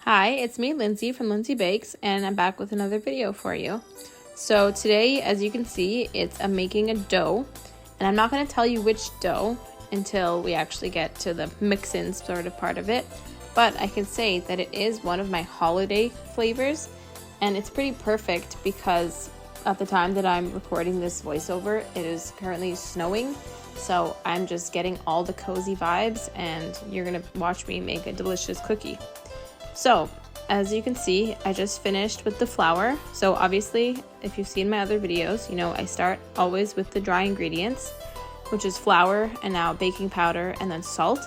Hi, it's me, Lindsay from Lindsay Bakes, and I'm back with another video for you. So today, as you can see, I'm making a dough, and I'm not going to tell you which dough until we actually get to the mix-in sort of part of it, but I can say that it is one of my holiday flavors, and it's pretty perfect because at the time that I'm recording this voiceover, it is currently snowing, so I'm just getting all the cozy vibes, and you're going to watch me make a delicious cookie. So, as you can see, I just finished with the flour. So obviously, if you've seen my other videos, you know I start always with the dry ingredients, which is flour and now baking powder and then salt.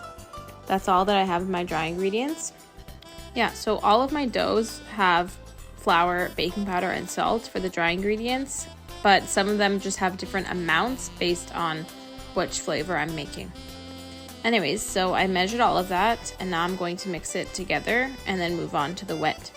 That's all that I have in my dry ingredients. Yeah, so all of my doughs have flour, baking powder, and salt for the dry ingredients, but some of them just have different amounts based on which flavor I'm making. Anyways, so I measured all of that, and now I'm going to mix it together and then move on to the wet.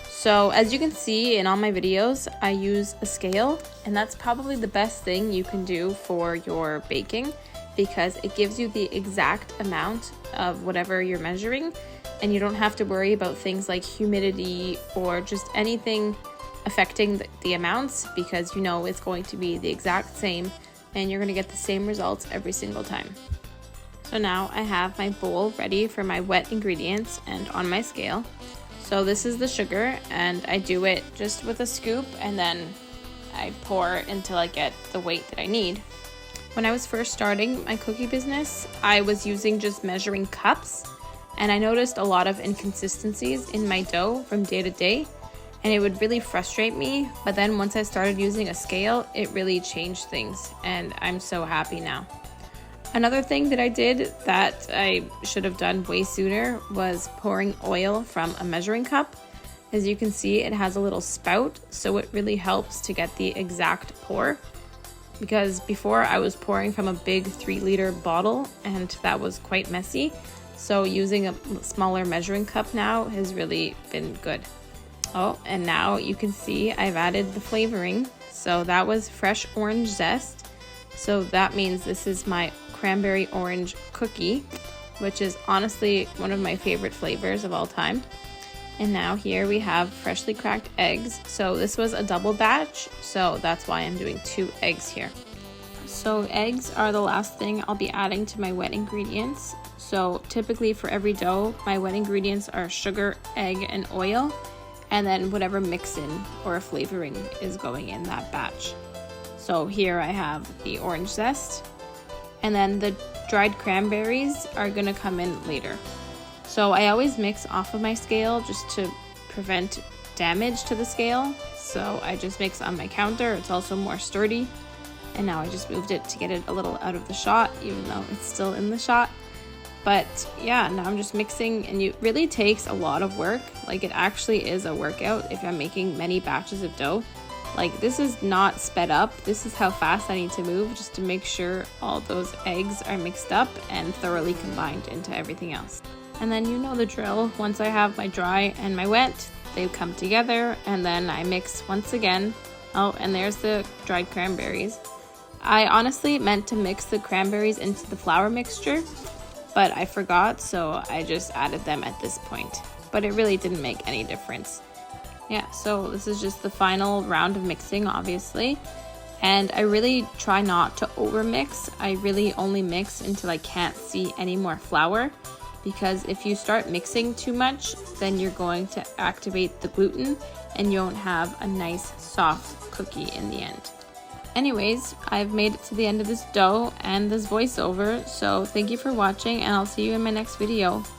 So as you can see in all my videos, I use a scale, and that's probably the best thing you can do for your baking because it gives you the exact amount of whatever you're measuring, and you don't have to worry about things like humidity or just anything affecting the amounts because you know it's going to be the exact same and you're going to get the same results every single time. So now I have my bowl ready for my wet ingredients and on my scale. So this is the sugar, and I do it just with a scoop and then I pour until I get the weight that I need. When I was first starting my cookie business, I was using just measuring cups, and I noticed a lot of inconsistencies in my dough from day to day, and it would really frustrate me. But then once I started using a scale, it really changed things, and I'm so happy now. Another thing that I did that I should have done way sooner was pouring oil from a measuring cup. As you can see, it has a little spout, so it really helps to get the exact pour. Because before I was pouring from a big 3-liter bottle and that was quite messy. So using a smaller measuring cup now has really been good. Oh, and now you can see I've added the flavoring. So that was fresh orange zest. So that means this is my Cranberry Orange cookie, which is honestly one of my favorite flavors of all time. And now here we have freshly cracked eggs. So this was a double batch, so that's why I'm doing 2 eggs here. So eggs are the last thing I'll be adding to my wet ingredients. So typically for every dough, my wet ingredients are sugar, egg, and oil, and then whatever mix-in or flavoring is going in that batch. So here I have the orange zest, and then the dried cranberries are gonna come in later. So I always mix off of my scale just to prevent damage to the scale. So I just mix on my counter. It's also more sturdy. And now I just moved it to get it a little out of the shot, even though it's still in the shot. But yeah, now I'm just mixing, and it really takes a lot of work. Like, it actually is a workout if I'm making many batches of dough. Like, this is not sped up. This is how fast I need to move just to make sure all those eggs are mixed up and thoroughly combined into everything else. And then you know the drill. Once I have my dry and my wet, they come together, and then I mix once again. Oh, and there's the dried cranberries. I honestly meant to mix the cranberries into the flour mixture, but I forgot, so I just added them at this point. But it really didn't make any difference. Yeah, so this is just the final round of mixing, obviously. And I really try not to over mix. I really only mix until I can't see any more flour. Because if you start mixing too much, then you're going to activate the gluten and you won't have a nice soft cookie in the end. Anyways, I've made it to the end of this dough and this voiceover. So thank you for watching, and I'll see you in my next video.